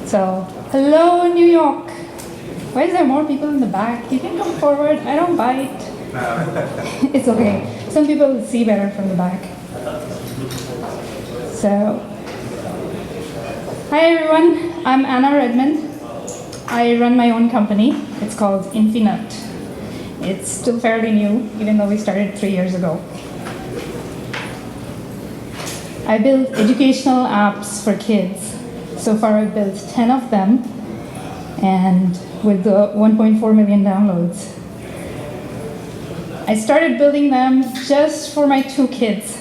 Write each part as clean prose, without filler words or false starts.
So, hello, New York. Why is there more people in the back? You can come forward. I don't bite. It's okay. Some people see better from the back. So, hi everyone. I'm Anna Redmond. I run my own company. It's called Infinut. It's still fairly new, even though we started 3 years ago. I build educational apps for kids. So far I've built 10 of them, and with 1.4 million downloads. I started building them just for my 2 kids,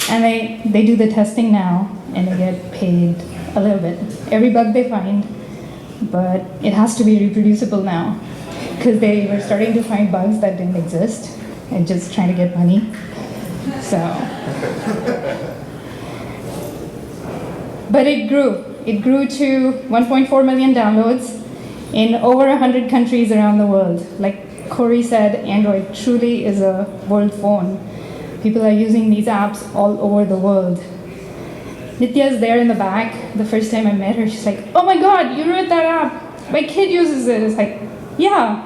and they do the testing now, and they get paid a little bit. Every bug they find, but it has to be reproducible now, because they were starting to find bugs that didn't exist, and just trying to get money. So. But it grew. It grew to 1.4 million downloads in over 100 countries around the world. Like Corey said, Android truly is a world phone. People are using these apps all over the world. Nitya's there in the back. The first time I met her, she's like, "Oh my God, you wrote that app. My kid uses it." It's like, yeah.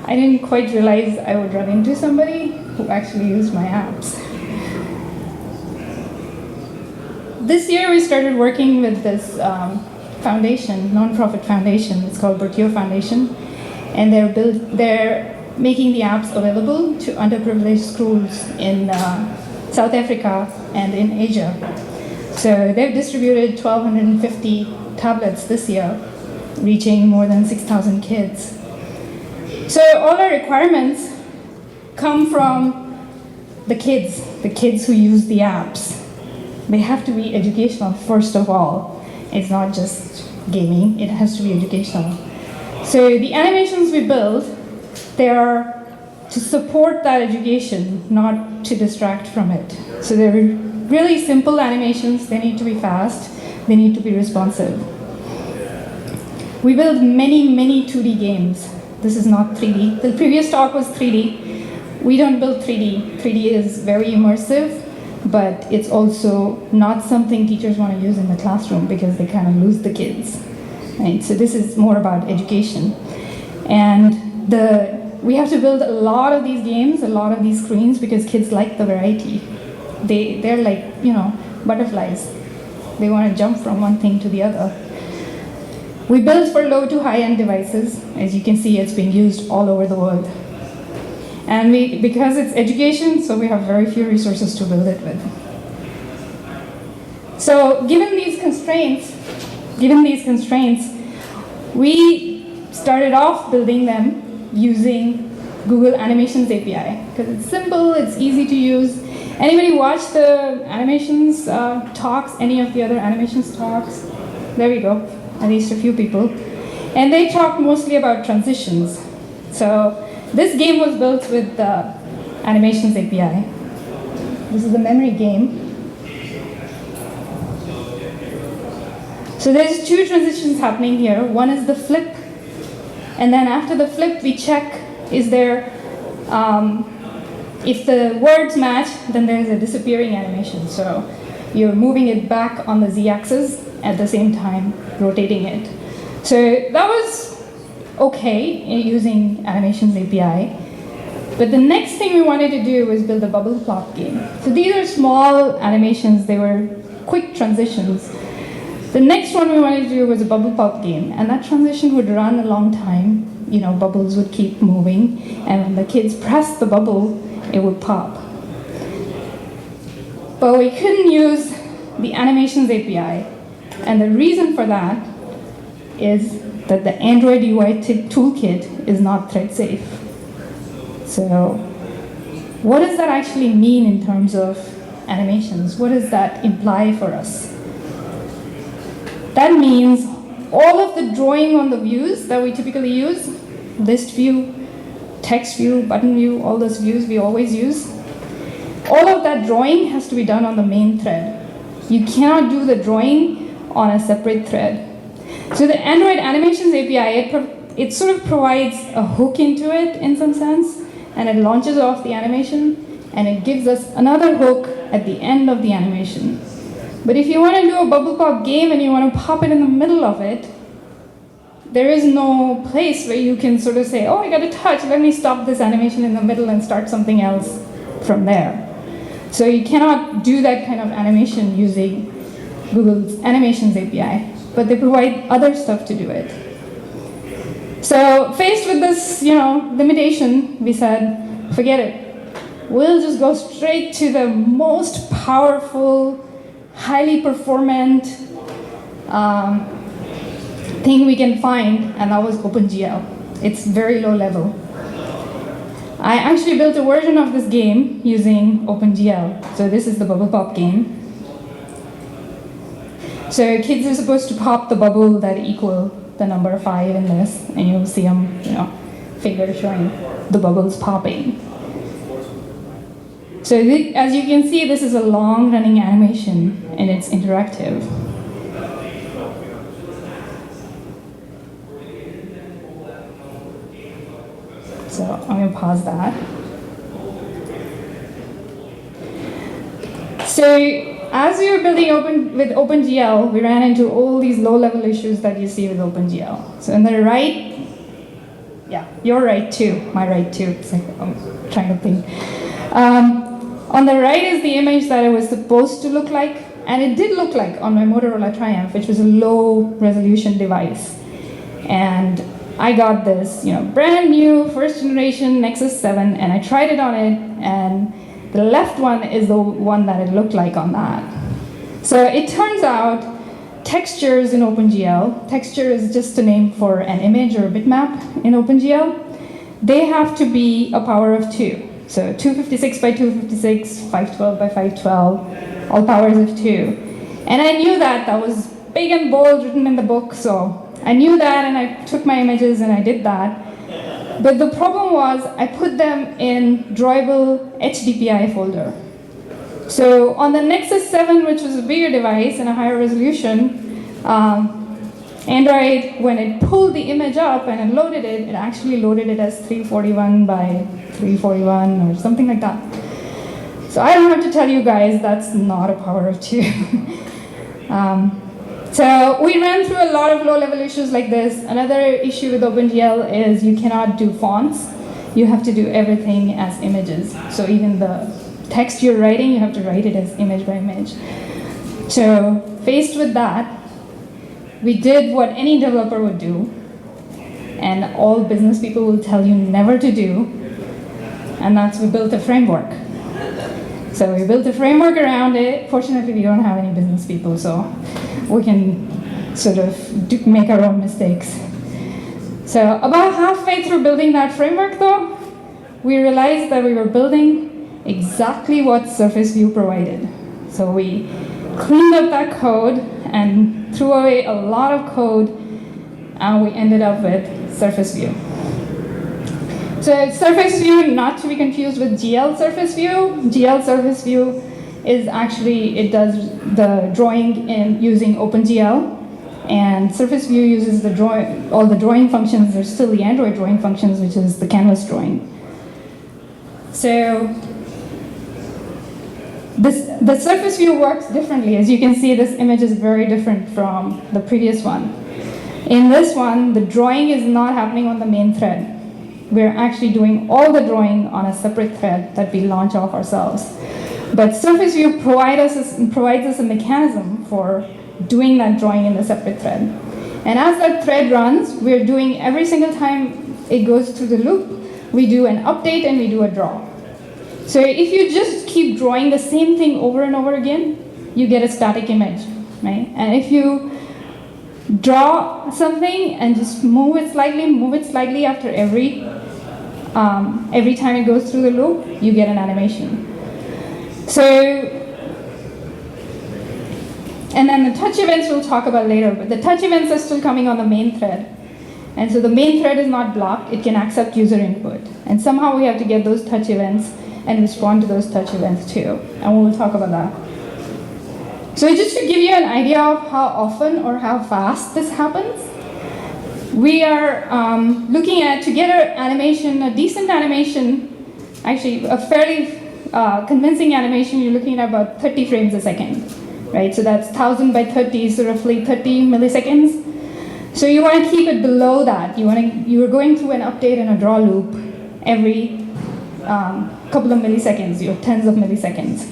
I didn't quite realize I would run into somebody who actually used my apps. This year we started working with this foundation, non-profit foundation. It's called Bertio Foundation, and they're making the apps available to underprivileged schools in South Africa and in Asia. So they've distributed 1,250 tablets this year, reaching more than 6,000 kids. So all our requirements come from the kids who use the apps. They have to be educational, first of all. It's not just gaming, it has to be educational. So the animations we build, they are to support that education, not to distract from it. So they're really simple animations. They need to be fast, they need to be responsive. We build many 2D games. This is not 3D. The previous talk was 3D. We don't build 3D. 3D is very immersive, but it's also not something teachers want to use in the classroom because they kind of lose the kids, right? So this is more about education. And we have to build a lot of these games, a lot of these screens, because kids like the variety. They're like, butterflies. They want to jump from one thing to the other. We build for low to high-end devices. As you can see, it's being used all over the world. And because it's education, so we have very few resources to build it with. So given these constraints, we started off building them using Google Animations API, because it's simple, it's easy to use. Anybody watch the animations talks, any of the other animations talks? There we go, at least a few people. And they talk mostly about transitions. So this game was built with the Animations API. This is a memory game. So there's 2 transitions happening here. One is the flip, and then after the flip, we check if the words match, then there's a disappearing animation. So you're moving it back on the z-axis at the same time rotating it. So that was okay using Animations API. But the next thing we wanted to do was build a bubble plot game. So these are small animations, they were quick transitions. The next one we wanted to do was a bubble pop game, and that transition would run a long time. Bubbles would keep moving, and when the kids pressed the bubble, it would pop. But we couldn't use the Animations API, and the reason for that is that the Android UI toolkit is not thread safe. So what does that actually mean in terms of animations? What does that imply for us? That means all of the drawing on the views that we typically use, list view, text view, button view, all those views we always use, all of that drawing has to be done on the main thread. You cannot do the drawing on a separate thread. So the Android Animations API, it sort of provides a hook into it in some sense, and it launches off the animation, and it gives us another hook at the end of the animation. But if you want to do a bubble pop game and you want to pop it in the middle of it, there is no place where you can sort of say, oh, I got a touch, let me stop this animation in the middle and start something else from there. So you cannot do that kind of animation using Google's Animations API, but they provide other stuff to do it. So faced with this, limitation, we said, forget it. We'll just go straight to the most powerful, highly performant thing we can find, and that was OpenGL. It's very low level. I actually built a version of this game using OpenGL. So this is the bubble pop game. So kids are supposed to pop the bubble that equal the number 5 in this, and you'll see them, finger showing the bubbles popping. So as you can see, this is a long-running animation, and it's interactive. So I'm going to pause that. So as we were building with OpenGL, we ran into all these low-level issues that you see with OpenGL. So on the right, yeah, your right too, my right too. It's like, I'm trying to think. On the right is the image that it was supposed to look like, and it did look like on my Motorola Triumph, which was a low-resolution device. And I got this, brand new first generation Nexus 7, and I tried it on it, and the left one is the one that it looked like on that. So it turns out textures in OpenGL, texture is just a name for an image or a bitmap in OpenGL, they have to be a power of 2. So 256 by 256, 512 by 512, all powers of 2. And I knew that was big and bold written in the book, so I knew that, and I took my images and I did that. But the problem was I put them in drawable HDPI folder. So on the Nexus 7, which was a bigger device and a higher resolution, Android, when it pulled the image up and it loaded it, it actually loaded it as 341 by 341 or something like that. So I don't have to tell you guys that's not a power of 2. So we ran through a lot of low-level issues like this. Another issue with OpenGL is you cannot do fonts. You have to do everything as images. So even the text you're writing, you have to write it as image by image. So faced with that, we did what any developer would do, and all business people will tell you never to do, and that's we built a framework. So we built a framework around it. Fortunately, we don't have any business people, so we can sort of make our own mistakes. So about halfway through building that framework, though, we realized that we were building exactly what SurfaceView provided. So we cleaned up that code and threw away a lot of code, and we ended up with SurfaceView. So SurfaceView, not to be confused with GL SurfaceView. GL SurfaceView is actually, it does the drawing using OpenGL, and SurfaceView uses all the drawing functions. There's still the Android drawing functions, which is the canvas drawing. So the SurfaceView works differently. As you can see, this image is very different from the previous one. In this one, the drawing is not happening on the main thread. We're actually doing all the drawing on a separate thread that we launch off ourselves. But SurfaceView provides us a mechanism for doing that drawing in a separate thread. And as that thread runs, we're doing every single time it goes through the loop, we do an update and we do a draw. So if you just keep drawing the same thing over and over again, you get a static image, right? And if you draw something and just move it slightly after every time it goes through the loop, you get an animation. So, and then the touch events we'll talk about later, but the touch events are still coming on the main thread. And so the main thread is not blocked, it can accept user input. And somehow we have to get those touch events and respond to those touch events too. And we'll talk about that. So just to give you an idea of how often or how fast this happens, we are looking at, to get an animation, a decent animation, actually a fairly convincing animation, you're looking at about 30 frames a second. right? So that's 1,000 by 30, so roughly 30 milliseconds. So you want to keep it below that. You're going through an update and a draw loop every couple of milliseconds, tens of milliseconds.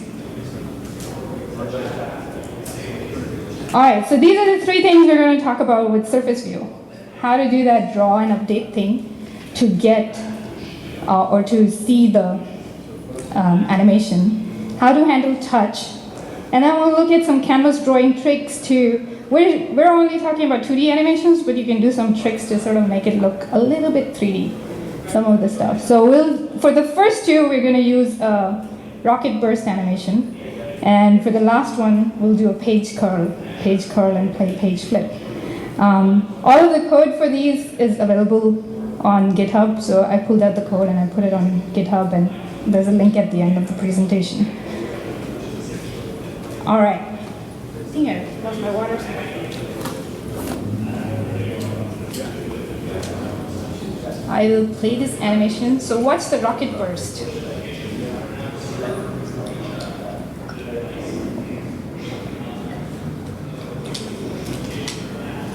All right, so these are the three things we're going to talk about with SurfaceView. How to do that draw and update thing to get or to see the animation. How to handle touch. And then we'll look at some canvas drawing tricks to, we're only talking about 2D animations, but you can do some tricks to sort of make it look a little bit 3D, some of the stuff. So for the first two, we're going to use a rocket burst animation. And for the last one, we'll do a page curl and play page flip. All of the code for these is available on GitHub, so I pulled out the code and I put it on GitHub, and there's a link at the end of the presentation. All right. I think I lost my water. I will play this animation. So watch the rocket burst.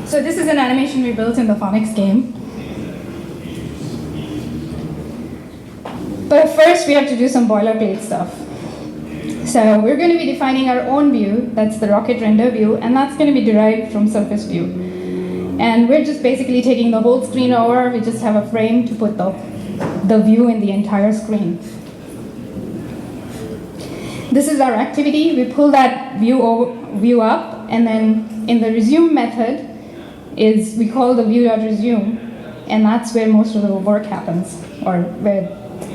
So this is an animation we built in the Phonics game. But first we have to do some boilerplate stuff. So we're going to be defining our own view, that's the rocket render view, and that's going to be derived from SurfaceView. And we're just basically taking the whole screen over, we just have a frame to put the view in the entire screen. This is our activity, we pull that view up, and then in the resume method, we call the view.resume, and that's where most of the work happens, or where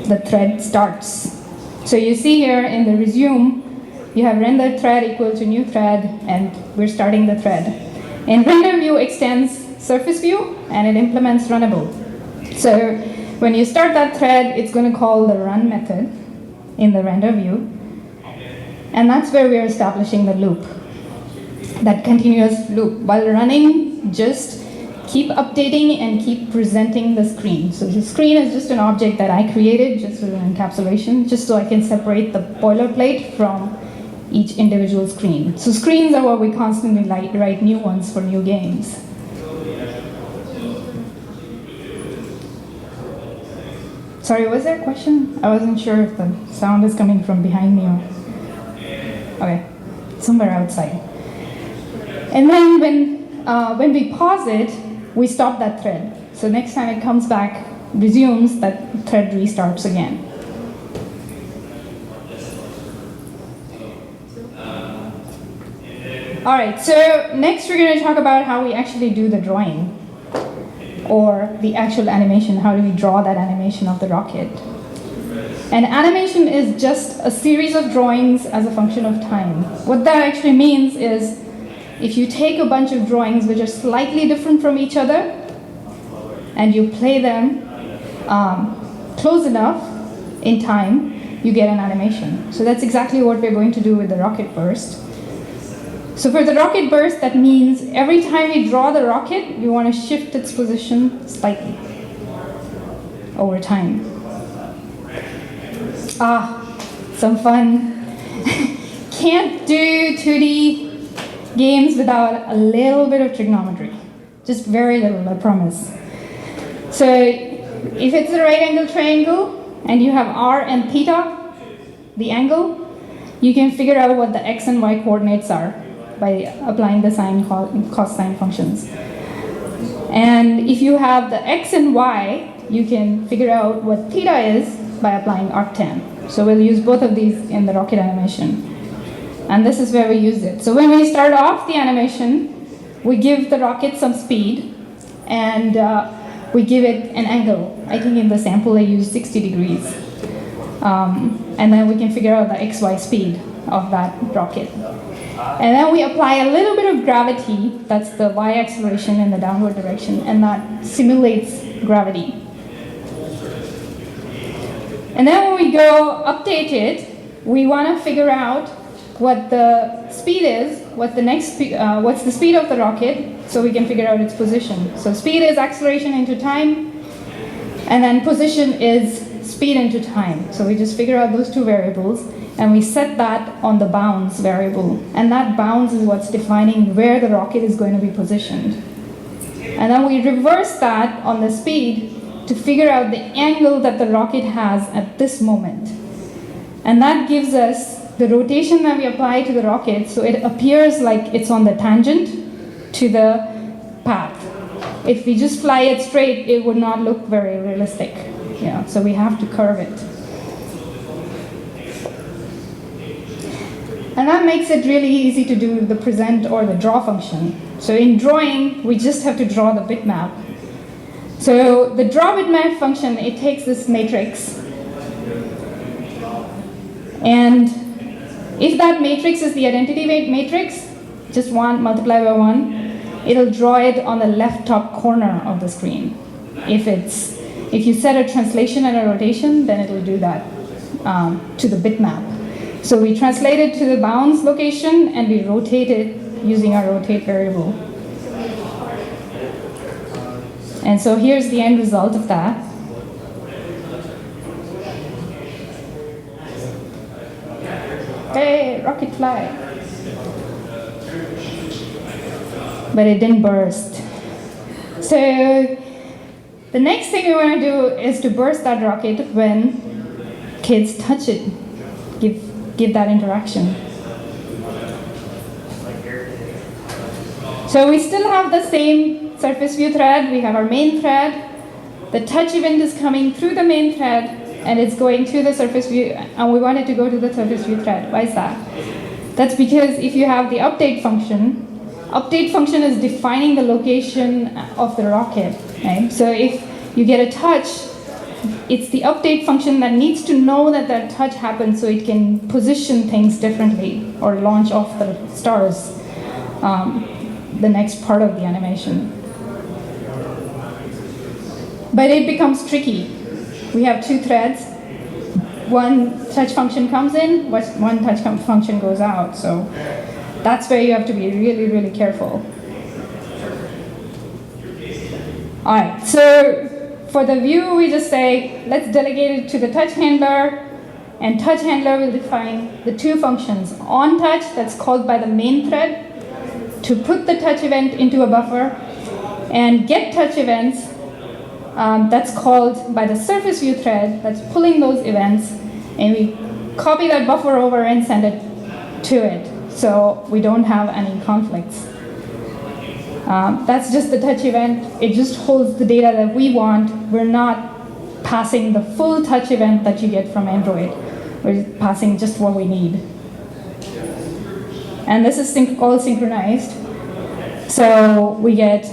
the thread starts. So you see here in the resume, you have render thread equal to new thread, and we're starting the thread. And render view extends SurfaceView, and it implements runnable. So when you start that thread, it's going to call the run method in the render view, and that's where we're establishing the loop, that continuous loop. While running, just keep updating and keep presenting the screen. So the screen is just an object that I created just with an encapsulation, just so I can separate the boilerplate from each individual screen. So screens are what we constantly write new ones for new games. Sorry, was there a question? I wasn't sure if the sound is coming from behind me or... Okay, somewhere outside. And then when we pause it, we stop that thread. So next time it comes back, resumes, that thread restarts again. All right, so next we're going to talk about how we actually do the drawing, or the actual animation. How do we draw that animation of the rocket? An animation is just a series of drawings as a function of time. What that actually means is, if you take a bunch of drawings which are slightly different from each other, and you play them close enough in time, you get an animation. So that's exactly what we're going to do with the rocket burst. So for the rocket burst, that means every time we draw the rocket, we want to shift its position slightly over time. Some fun. Can't do 2D games without a little bit of trigonometry. Just very little, I promise. So if it's a right angle triangle and you have r and theta, the angle, you can figure out what the x and y coordinates are by applying the sine cosine functions. And if you have the x and y, you can figure out what theta is by applying arctan. So we'll use both of these in the rocket animation. And this is where we use it. So when we start off the animation, we give the rocket some speed, and we give it an angle. I think in the sample I used 60 degrees. And then we can figure out the XY speed of that rocket. And then we apply a little bit of gravity, that's the y acceleration in the downward direction, and that simulates gravity. And then when we go update it, we want to figure out what the speed is, what's the speed of the rocket, so we can figure out its position. So speed is acceleration into time, and then position is speed into time. So we just figure out those two variables, and we set that on the bounds variable. And that bounds is what's defining where the rocket is going to be positioned. And then we reverse that on the speed to figure out the angle that the rocket has at this moment. And that gives us the rotation that we apply to the rocket, so it appears like it's on the tangent to the path. If we just fly it straight, it would not look very realistic. Yeah, so we have to curve it. And that makes it really easy to do the present or the draw function. So in drawing, we just have to draw the bitmap. So the draw bitmap function, it takes this matrix. And if that matrix is the identity matrix, just 1 multiplied by 1, it'll draw it on the left top corner of the screen. If you set a translation and a rotation, then it'll do that to the bitmap. So we translate it to the bounds location, and we rotate it using our rotate variable. And so here's the end result of that. Hey, rocket fly. But it didn't burst. So the next thing we want to do is to burst that rocket when kids touch it. Give that interaction. So we still have the same SurfaceView thread. We have our main thread. The touch event is coming through the main thread, and it's going to the SurfaceView, and we want it to go to the SurfaceView thread. Why is that? That's because if you have the update function is defining the location of the rocket. Right? So if you get a touch, it's the update function that needs to know that that touch happened so it can position things differently or launch off the stars, the next part of the animation. But it becomes tricky. We have 2 threads. One touch function comes in, one touch function goes out. So that's where you have to be really, really careful. All right, so for the view, we just say, let's delegate it to the touch handler, and touch handler will define the 2 functions. On touch, that's called by the main thread to put the touch event into a buffer, and get touch events, that's called by the SurfaceView thread that's pulling those events, and we copy that buffer over and send it to it, so we don't have any conflicts. That's just the touch event. It just holds the data that we want. We're not passing the full touch event that you get from Android. We're passing just what we need. And this is all synchronized. So we get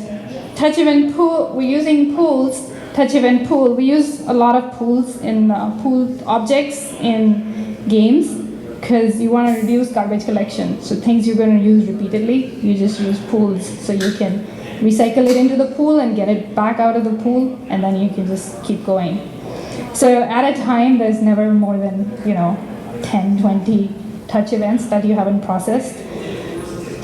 touch event pool. We're using pools, touch event pool. We use a lot of pools in pooled objects in games, because you want to reduce garbage collection. So things you're going to use repeatedly, you just use pools. So you can recycle it into the pool and get it back out of the pool, and then you can just keep going. So at a time, there's never more than 10, 20 touch events that you haven't processed.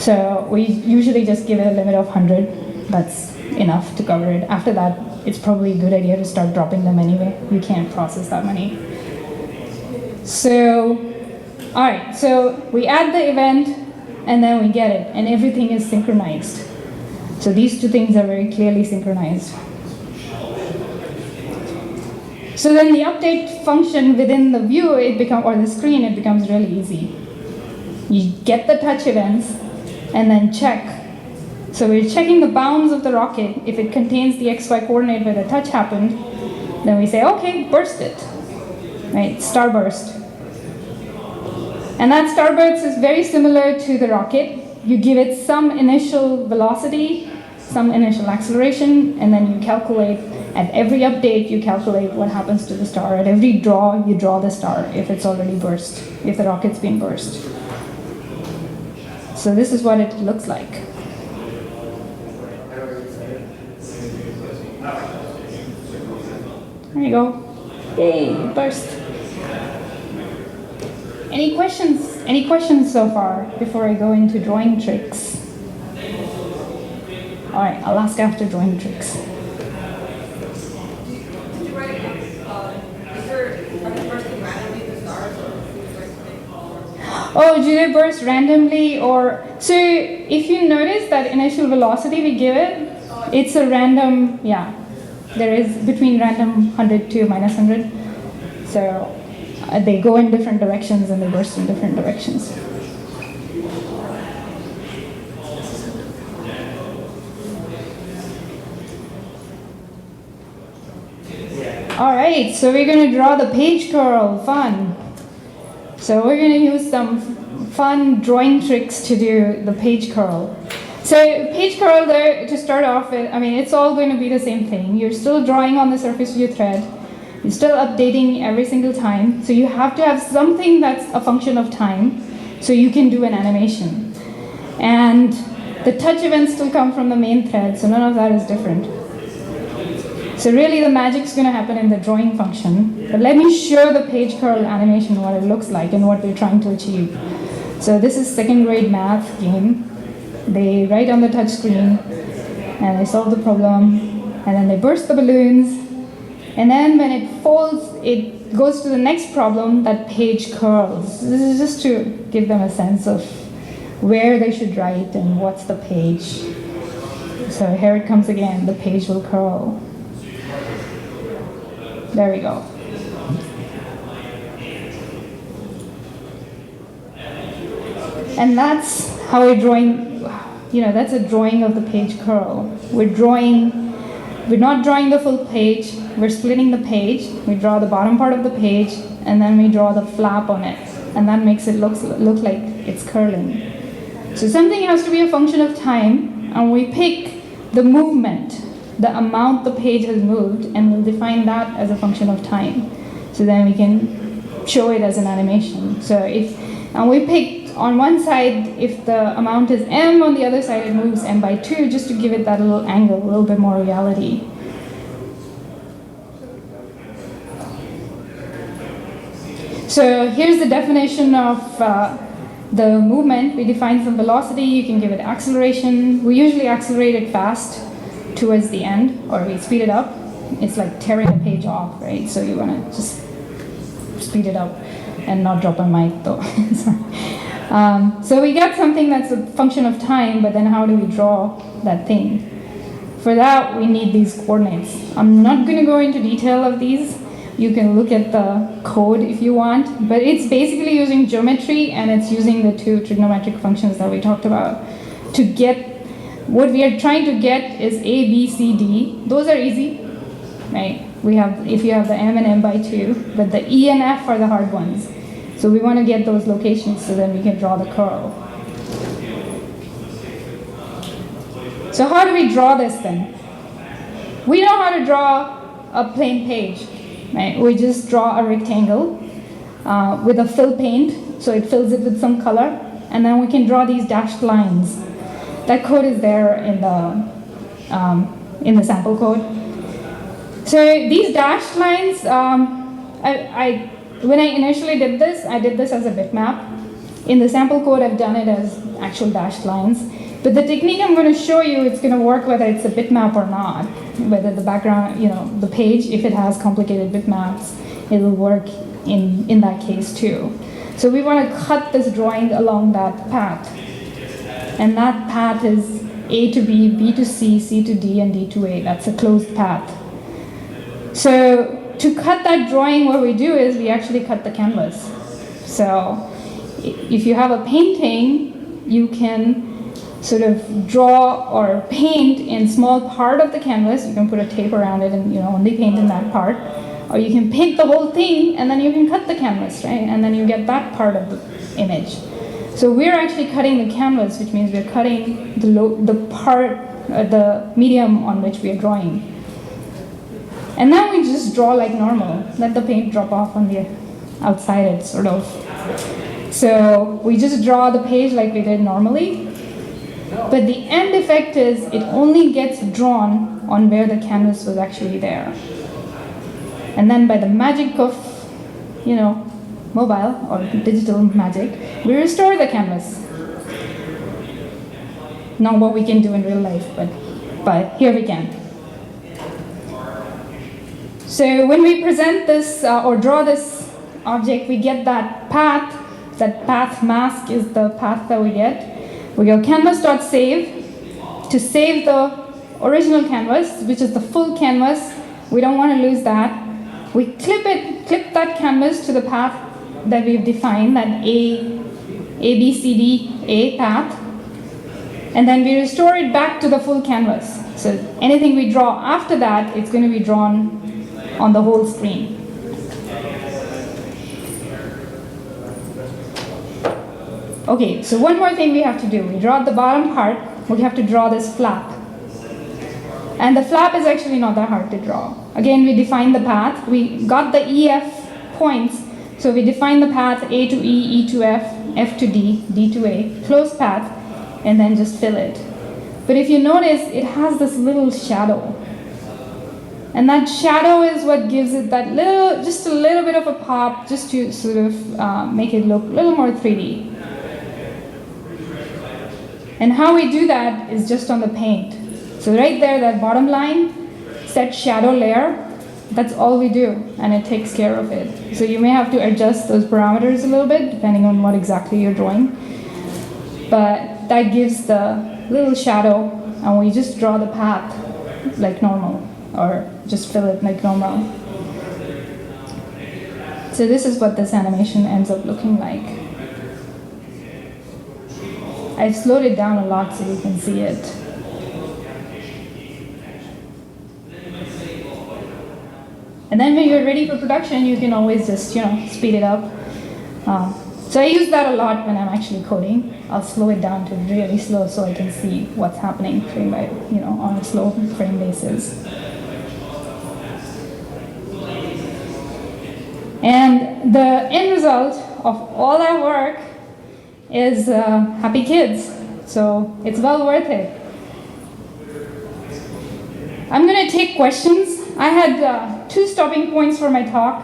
So we usually just give it a limit of 100. That's enough to cover it. After that, it's probably a good idea to start dropping them anyway. We can't process that many. So all right, so we add the event, and then we get it, and everything is synchronized. So these 2 things are very clearly synchronized. So then the update function within the view, or the screen, it becomes really easy. You get the touch events, and then check. So we're checking the bounds of the rocket. If it contains the XY coordinate where the touch happened, then we say, okay, burst it, right? Starburst. And that starburst is very similar to the rocket. You give it some initial velocity, some initial acceleration, and then you calculate, at every update, you calculate what happens to the star. At every draw, you draw the star if it's already burst, if the rocket's been burst. So this is what it looks like. There you go. Yay, burst. Any questions? Any questions so far before I go into drawing tricks? All right, I'll ask after drawing tricks. Did you write, is there Oh, do they burst randomly or... So if you notice that initial velocity we give it, it's a random, yeah. There is between random 100 to minus 100. So they go in different directions and they burst in different directions. All right, so we're going to draw the page curl, fun. So we're going to use some fun drawing tricks to do the page curl. So page curl there, to start off with, I mean, it's all going to be the same thing. You're still drawing on the SurfaceView thread. You're still updating every single time. So you have to have something that's a function of time so you can do an animation. And the touch events still come from the main thread, so none of that is different. So really the magic's going to happen in the drawing function. But let me show the page curl animation, what it looks like and what we're trying to achieve. So this is second grade math game. They write on the touch screen and they solve the problem and then they burst the balloons. And then when it folds, it goes to the next problem, that page curls. This is just to give them a sense of where they should write and what's the page. So here it comes again, the page will curl. There we go. And that's how we're drawing, that's a drawing of the page curl. We're not drawing the full page, we're splitting the page. We draw the bottom part of the page, and then we draw the flap on it. And that makes it look like it's curling. So something has to be a function of time, and we pick the movement, the amount the page has moved, and we'll define that as a function of time. So then we can show it as an animation. And we picked on one side, if the amount is m, on the other side it moves m by 2, just to give it that little angle, a little bit more reality. So here's the definition of the movement. We define some velocity, you can give it acceleration. We usually accelerate it fast towards the end, or we speed it up. It's like tearing a page off, right? So you want to just speed it up and not drop a mic though. So we got something that's a function of time, but then how do we draw that thing? For that, we need these coordinates. I'm not going to go into detail of these. You can look at the code if you want, but it's basically using geometry and it's using the two trigonometric functions that we talked about to get what we are trying to get is A, B, C, D. Those are easy, right? If you have the m and m by 2, but the E and F are the hard ones. So we want to get those locations so then we can draw the curl. So how do we draw this then? We know how to draw a plain page, right? We just draw a rectangle with a fill paint, so it fills it with some color, and then we can draw these dashed lines. That code is there in the sample code. So these dashed lines, when I initially did this, I did this as a bitmap. In the sample code, I've done it as actual dashed lines. But the technique I'm going to show you, it's going to work whether it's a bitmap or not. Whether the background, the page, if it has complicated bitmaps, it will work in that case too. So we want to cut this drawing along that path. And that path is A to B, B to C, C to D, and D to A. That's a closed path. So to cut that drawing, what we do is we actually cut the canvas. So if you have a painting, you can sort of draw or paint in small part of the canvas. You can put a tape around it and only paint in that part. Or you can paint the whole thing and then you can cut the canvas, right? And then you get that part of the image. So we're actually cutting the canvas, which means we're cutting the medium on which we are drawing. And then we just draw like normal. Let the paint drop off on the outside it, sort of. So we just draw the page like we did normally. But the end effect is it only gets drawn on where the canvas was actually there. And then by the magic of, mobile or digital magic, we restore the canvas. Not what we can do in real life, but here we can. So when we present this or draw this object, we get that path that path mask is the path that we get. We go canvas.save to save the original canvas, which is the full canvas. We don't want to lose that. We clip that canvas to the path that we've defined, that A, B, C, D, A path. And then we restore it back to the full canvas. So anything we draw after that, it's going to be drawn on the whole screen. Okay, so one more thing we have to do. We draw the bottom part, we have to draw this flap. And the flap is actually not that hard to draw. Again, we define the path. We got the EF points, so we define the path A to E, E to F, F to D, D to A, closed path, and then just fill it. But if you notice, it has this little shadow. And that shadow is what gives it that little, just a little bit of a pop, just to sort of make it look a little more 3D. And how we do that is just on the paint. So right there, that bottom line, set shadow layer, that's all we do, and it takes care of it. So you may have to adjust those parameters a little bit, depending on what exactly you're drawing. But that gives the little shadow, and we just draw the path like normal, or just fill it like normal. So this is what this animation ends up looking like. I've slowed it down a lot so you can see it. And then when you're ready for production, you can always just, speed it up. So I use that a lot when I'm actually coding. I'll slow it down to really slow so I can see what's happening frame by, on a slow frame basis. And the end result of all that work is happy kids. So it's well worth it. I'm going to take questions. I had 2 stopping points for my talk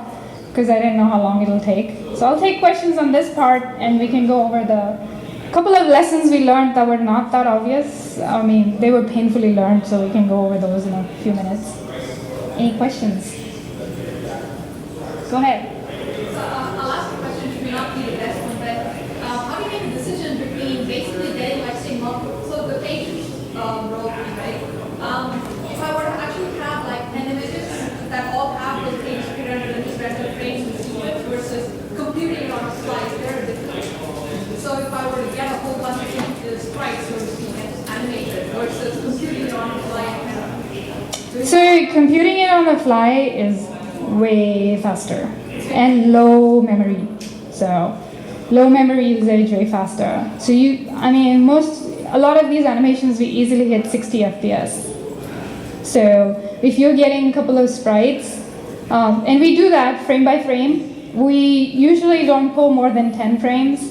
because I didn't know how long it'll take. So I'll take questions on this part, and we can go over the couple of lessons we learned that were not that obvious. I mean, they were painfully learned, so we can go over those in a few minutes. Any questions? Go ahead. So I'll ask a question, which may not be the best one, but how do you make a decision between basically getting, like, say, multiple, so the page roll, right? If I were to actually have, like, 10 images that all have those pages figured under just render frames and sequence versus computing it on a slide, very different. So if I were to get a whole bunch of images, sprites, so to speak, and animate it versus computing it on a fly. So computing it on the fly is way faster and low memory. So low memory usage, way faster. So a lot of these animations we easily hit 60 FPS. So if you're getting a couple of sprites, and we do that frame by frame, we usually don't pull more than 10 frames.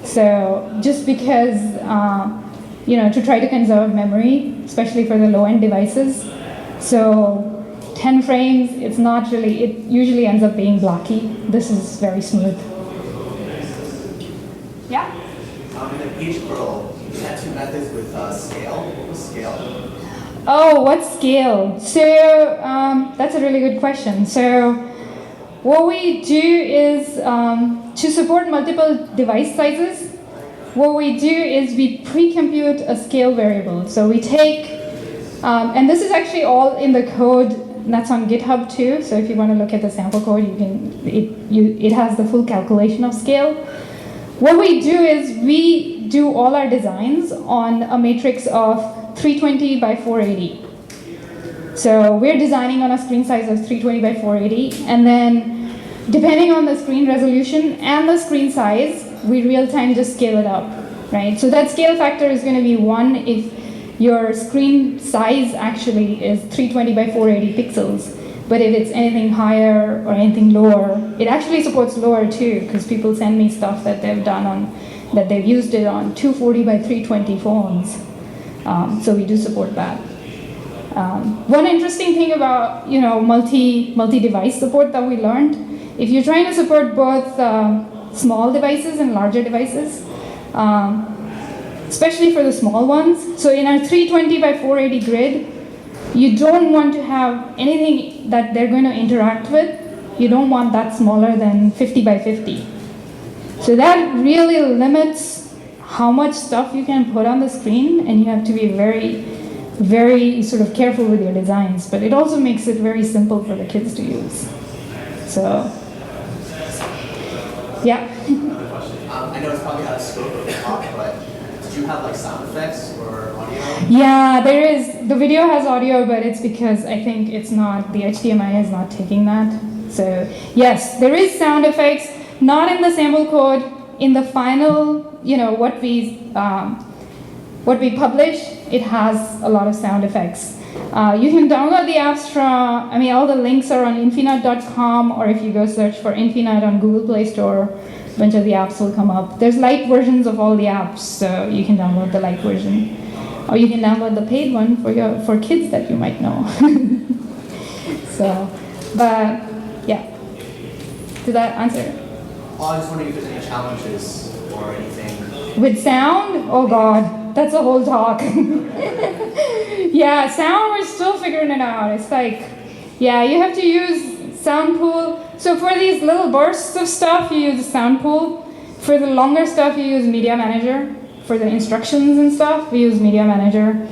So just because, to try to conserve memory, especially for the low-end devices. So 10 frames, it's not really, it usually ends up being blocky. This is very smooth. Yeah? In the page scroll, you had 2 methods with scale. What was scale? Oh, what scale? So that's a really good question. So what we do is to support multiple device sizes, what we do is we pre-compute a scale variable. So we take, and this is actually all in the code that's on GitHub too. So if you want to look at the sample code, it has the full calculation of scale. What we do is we do all our designs on a matrix of 320 by 480. So we're designing on a screen size of 320 by 480, and then depending on the screen resolution and the screen size, we real-time just scale it up, right? So that scale factor is going to be 1 if your screen size actually is 320 by 480 pixels. But if it's anything higher or anything lower, it actually supports lower too, because people send me stuff that they've done that they've used it on 240 by 320 phones. So we do support that. One interesting thing about multi-device support that we learned, if you're trying to support both small devices and larger devices, especially for the small ones, so in our 320 by 480 grid, you don't want to have anything that they're going to interact with. You don't want that smaller than 50 by 50. So that really limits how much stuff you can put on the screen, and you have to be very, very sort of careful with your designs. But it also makes it very simple for the kids to use. So, yeah. I know it's probably out of scope of the talk, but did you have like sound effects or audio? Yeah, there is. The video has audio, but it's because I think it's not, the HDMI is not taking that. So yes, there is sound effects, not in the sample code. In the final, what we publish, it has a lot of sound effects. You can download the apps from, all the links are on Infinut.com, or if you go search for Infinut on Google Play Store, a bunch of the apps will come up. There's light versions of all the apps, so you can download the light version. Or you can download the paid one for kids that you might know. So, but yeah. Did that answer? Well, I was wondering if there's any challenges or anything. With sound? Oh God, that's a whole talk. Yeah, sound, we're still figuring it out. It's like, yeah, you have to use sound pool. So for these little bursts of stuff, you use a sound pool. For the longer stuff, you use Media Manager. For the instructions and stuff, we use Media Manager.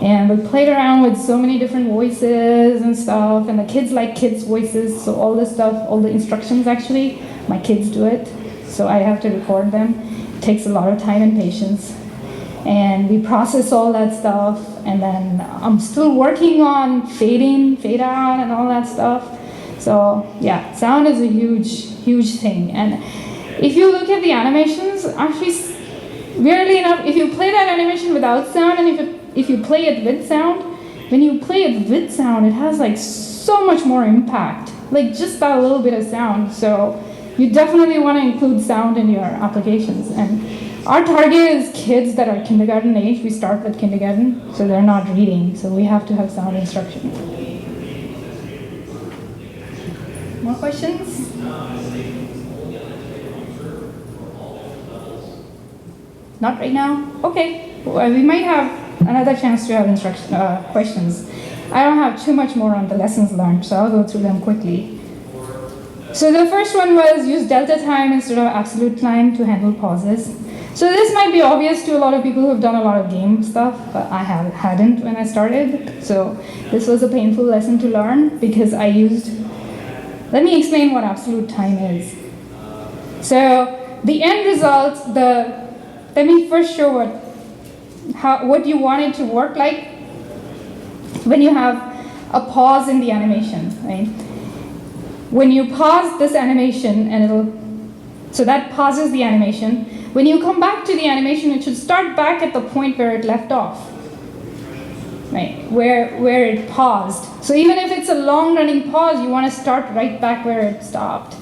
And we played around with so many different voices and stuff, and the kids like kids' voices, so all this stuff, all the instructions actually, my kids do it, so I have to record them. It takes a lot of time and patience. And we process all that stuff, and then I'm still working on fade in, fade out, and all that stuff. So yeah, sound is a huge, huge thing. And if you look at the animations, actually, weirdly enough, if you play that animation without sound, and if you play it with sound, when you play it with sound, it has like so much more impact, like just that little bit of sound. So you definitely want to include sound in your applications. And our target is kids that are kindergarten age. We start with kindergarten, so they're not reading, so we have to have sound instruction. More questions? Not right now? Okay, well, we might have another chance to have questions. I don't have too much more on the lessons learned, so I'll go through them quickly. So the first one was use delta time instead of absolute time to handle pauses. So this might be obvious to a lot of people who have done a lot of game stuff, but I hadn't when I started. So this was a painful lesson to learn because I used, let me explain what absolute time is. So the end result, let me first show what you want it to work like when you have a pause in the animation, right? When you pause this animation, so that pauses the animation. When you come back to the animation, it should start back at the point where it left off, right? Where it paused. So even if it's a long-running pause, you want to start right back where it stopped.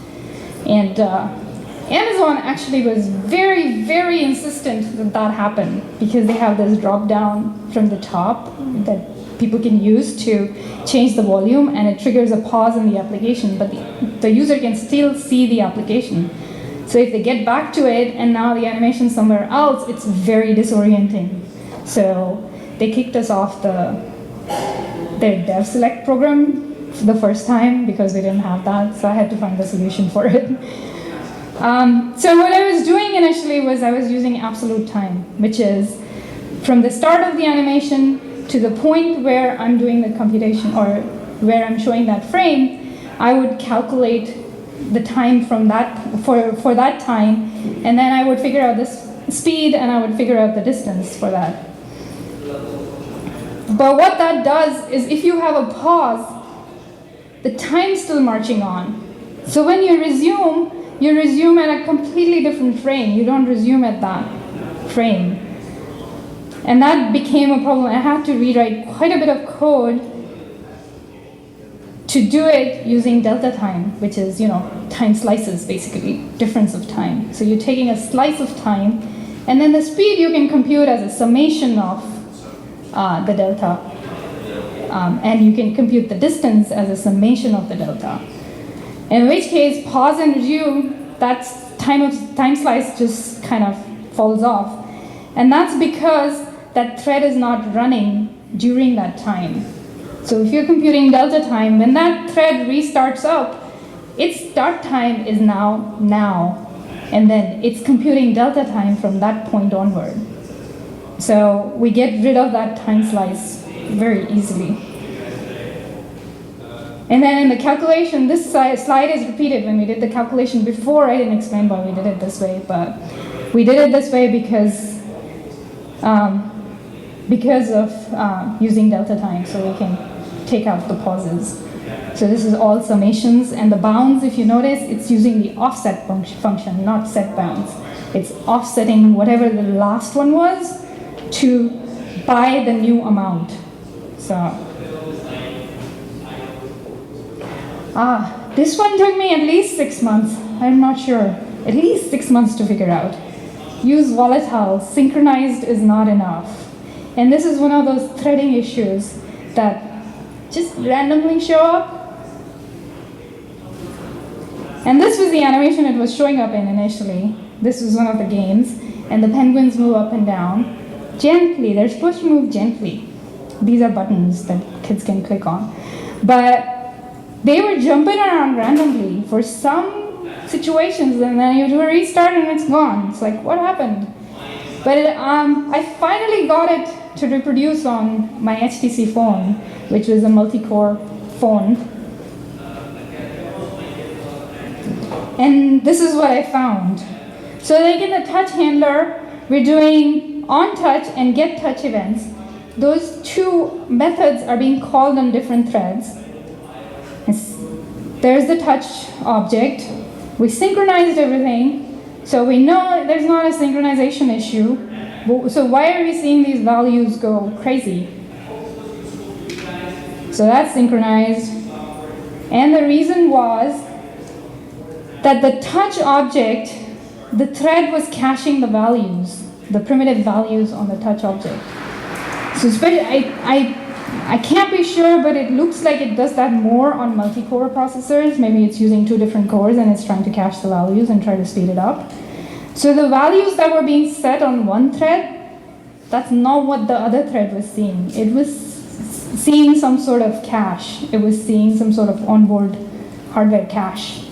And Amazon actually was very, very insistent that that happened because they have this drop down from the top that people can use to change the volume, and it triggers a pause in the application, but the user can still see the application. So if they get back to it and now the animation's somewhere else, it's very disorienting. So they kicked us off their dev select program the first time because we didn't have that, so I had to find a solution for it. So what I was doing initially was I was using absolute time, which is from the start of the animation to the point where I'm doing the computation or where I'm showing that frame, I would calculate the time from that for that time, and then I would figure out this speed and I would figure out the distance for that. But what that does is if you have a pause, the time's still marching on. So when you resume at a completely different frame. You don't resume at that frame. And that became a problem. I had to rewrite quite a bit of code to do it using delta time, which is, time slices, basically, difference of time. So you're taking a slice of time, and then the speed you can compute as a summation of the delta. And you can compute the distance as a summation of the delta. In which case, pause and resume, that time slice just kind of falls off. And that's because that thread is not running during that time. So if you're computing delta time, when that thread restarts up, its start time is now. and then it's computing delta time from that point onward. So we get rid of that time slice very easily. And then in the calculation, this slide is repeated when we did the calculation before. I didn't explain why we did it this way, but we did it this way because of using delta time, so we can take out the pauses. So this is all summations, and the bounds, if you notice, it's using the offset function, not set bounds. It's offsetting whatever the last one was to by the new amount. So. This one took me at least 6 months. I'm not sure. At least 6 months to figure out. Use volatile. Synchronized is not enough. And this is one of those threading issues that just randomly show up. And this was the animation it was showing up in initially. This was one of the games. And the penguins move up and down. Gently. They're supposed to move gently. These are buttons that kids can click on. But they were jumping around randomly for some situations, and then you do a restart and it's gone. It's like, what happened? But I finally got it to reproduce on my HTC phone, which was a multi-core phone. And this is what I found. So like in the touch handler, we're doing on touch and get touch events. Those two methods are being called on different threads. There's the touch object. We synchronized everything, so we know there's not a synchronization issue. So why are we seeing these values go crazy? So that's synchronized. And the reason was that the touch object, the thread was caching the values, the primitive values on the touch object. So I can't be sure, but it looks like it does that more on multi-core processors. Maybe it's using 2 different cores and it's trying to cache the values and try to speed it up. So the values that were being set on one thread, that's not what the other thread was seeing. It was seeing some sort of cache. It was seeing some sort of onboard hardware cache.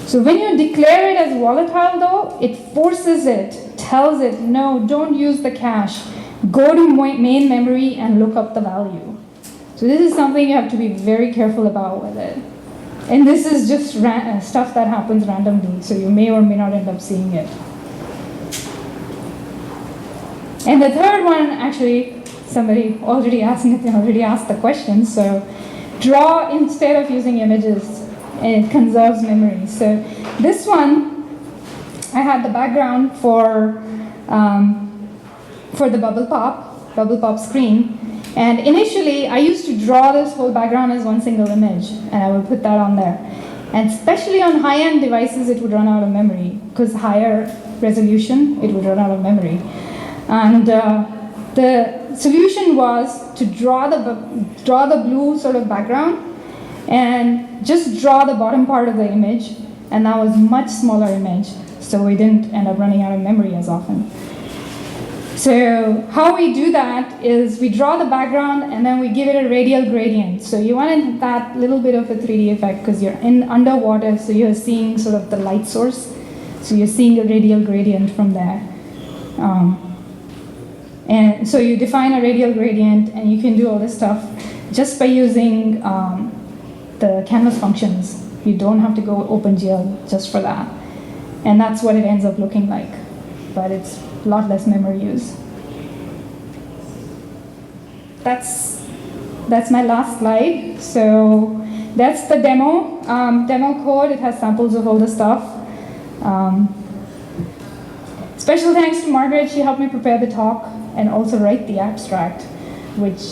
So when you declare it as volatile though, it forces it, tells it, no, don't use the cache. Go to main memory and look up the value. So this is something you have to be very careful about with it. And this is just stuff that happens randomly, so you may or may not end up seeing it. And the third one, actually, somebody already asked the question, so draw instead of using images, and it conserves memory. So this one, I had the background for the bubble pop screen. And initially, I used to draw this whole background as one single image, and I would put that on there. And especially on high-end devices, it would run out of memory, because higher resolution, it would run out of memory. And the solution was to draw the blue sort of background, and just draw the bottom part of the image, and that was a much smaller image, so we didn't end up running out of memory as often. So how we do that is we draw the background and then we give it a radial gradient. So you wanted that little bit of a 3D effect because you're underwater, so you're seeing sort of the light source. So you're seeing a radial gradient from there. And so you define a radial gradient, and you can do all this stuff just by using the canvas functions. You don't have to go OpenGL just for that. And that's what it ends up looking like. But it's a lot less memory use. That's my last slide. So that's the demo. Demo code, it has samples of all the stuff. Special thanks to Margaret, she helped me prepare the talk and also write the abstract, which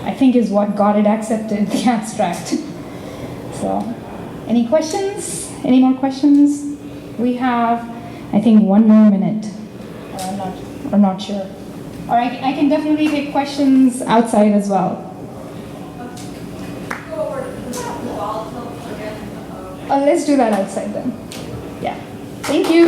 I think is what got it accepted, the abstract. So, any questions? Any more questions? We have, I think, 1 more minute. I'm not sure. Or I can definitely take questions outside as well. Let's do that outside then. Yeah. Thank you.